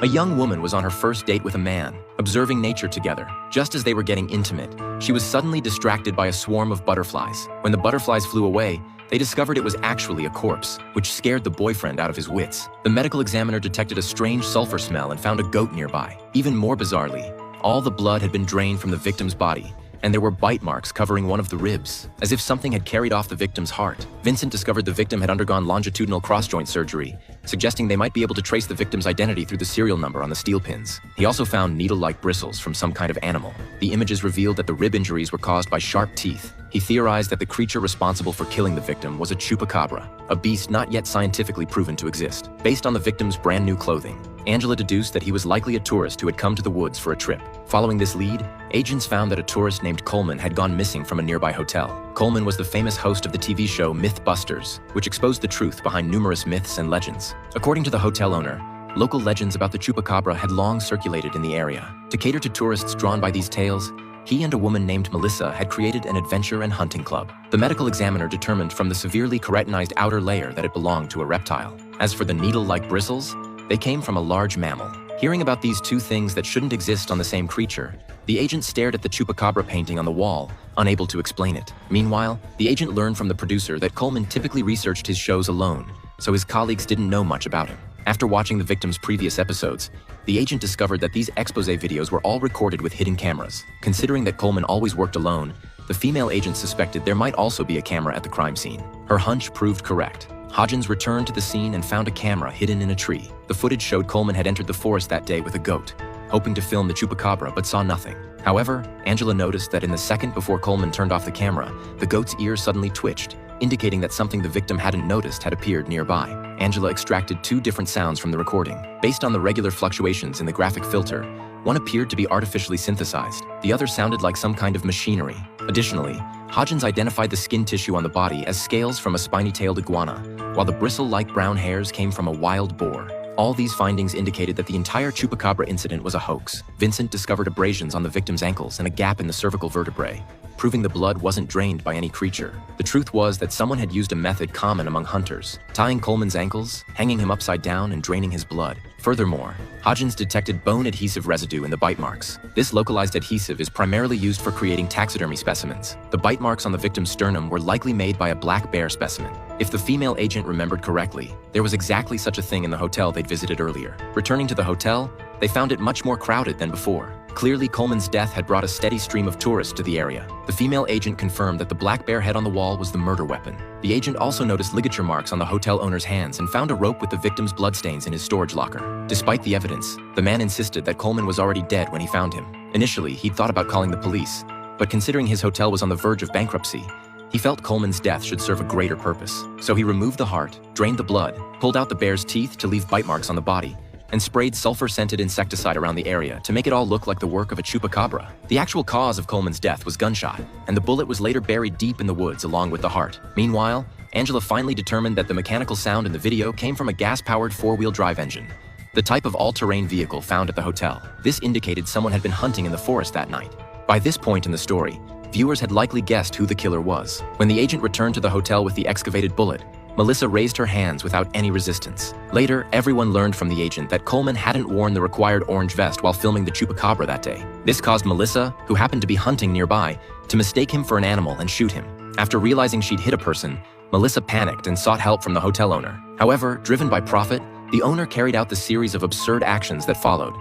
A young woman was on her first date with a man, observing nature together. Just as they were getting intimate, she was suddenly distracted by a swarm of butterflies. When the butterflies flew away, they discovered it was actually a corpse, which scared the boyfriend out of his wits. The medical examiner detected a strange sulfur smell and found a goat nearby. Even more bizarrely, all the blood had been drained from the victim's body, and there were bite marks covering one of the ribs, as if something had carried off the victim's heart. Vincent discovered the victim had undergone longitudinal cross-joint surgery, suggesting they might be able to trace the victim's identity through the serial number on the steel pins. He also found needle-like bristles from some kind of animal. The images revealed that the rib injuries were caused by sharp teeth. He theorized that the creature responsible for killing the victim was a chupacabra, a beast not yet scientifically proven to exist. Based on the victim's brand new clothing, Angela deduced that he was likely a tourist who had come to the woods for a trip. Following this lead, agents found that a tourist named Coleman had gone missing from a nearby hotel. Coleman was the famous host of the TV show Mythbusters, which exposed the truth behind numerous myths and legends. According to the hotel owner, local legends about the chupacabra had long circulated in the area. To cater to tourists drawn by these tales, he and a woman named Melissa had created an adventure and hunting club. The medical examiner determined from the severely keratinized outer layer that it belonged to a reptile. As for the needle-like bristles, they came from a large mammal. Hearing about these two things that shouldn't exist on the same creature, the agent stared at the chupacabra painting on the wall, unable to explain it. Meanwhile, the agent learned from the producer that Coleman typically researched his shows alone, so his colleagues didn't know much about him. After watching the victim's previous episodes, the agent discovered that these expose videos were all recorded with hidden cameras. Considering that Coleman always worked alone, the female agent suspected there might also be a camera at the crime scene. Her hunch proved correct. Hodgins returned to the scene and found a camera hidden in a tree. The footage showed Coleman had entered the forest that day with a goat, hoping to film the chupacabra but saw nothing. However, Angela noticed that in the second before Coleman turned off the camera, the goat's ear suddenly twitched, indicating that something the victim hadn't noticed had appeared nearby. Angela extracted two different sounds from the recording. Based on the regular fluctuations in the graphic filter, one appeared to be artificially synthesized. The other sounded like some kind of machinery. Additionally, Hodgins identified the skin tissue on the body as scales from a spiny-tailed iguana, while the bristle-like brown hairs came from a wild boar. All these findings indicated that the entire chupacabra incident was a hoax. Vincent discovered abrasions on the victim's ankles and a gap in the cervical vertebrae, proving the blood wasn't drained by any creature. The truth was that someone had used a method common among hunters, tying Coleman's ankles, hanging him upside down, and draining his blood. Furthermore, Hodgins detected bone adhesive residue in the bite marks. This localized adhesive is primarily used for creating taxidermy specimens. The bite marks on the victim's sternum were likely made by a black bear specimen. If the female agent remembered correctly, there was exactly such a thing in the hotel they'd visited earlier. Returning to the hotel, they found it much more crowded than before. Clearly, Coleman's death had brought a steady stream of tourists to the area. The female agent confirmed that the black bear head on the wall was the murder weapon. The agent also noticed ligature marks on the hotel owner's hands and found a rope with the victim's bloodstains in his storage locker. Despite the evidence, the man insisted that Coleman was already dead when he found him. Initially, he'd thought about calling the police, but considering his hotel was on the verge of bankruptcy, he felt Coleman's death should serve a greater purpose. So he removed the heart, drained the blood, pulled out the bear's teeth to leave bite marks on the body, and sprayed sulfur-scented insecticide around the area to make it all look like the work of a chupacabra. The actual cause of Coleman's death was gunshot, and the bullet was later buried deep in the woods along with the heart. Meanwhile, Angela finally determined that the mechanical sound in the video came from a gas-powered four-wheel drive engine, the type of all-terrain vehicle found at the hotel. This indicated someone had been hunting in the forest that night. By this point in the story, viewers had likely guessed who the killer was. When the agent returned to the hotel with the excavated bullet, Melissa raised her hands without any resistance. Later, everyone learned from the agent that Coleman hadn't worn the required orange vest while filming the chupacabra that day. This caused Melissa, who happened to be hunting nearby, to mistake him for an animal and shoot him. After realizing she'd hit a person, Melissa panicked and sought help from the hotel owner. However, driven by profit, the owner carried out the series of absurd actions that followed.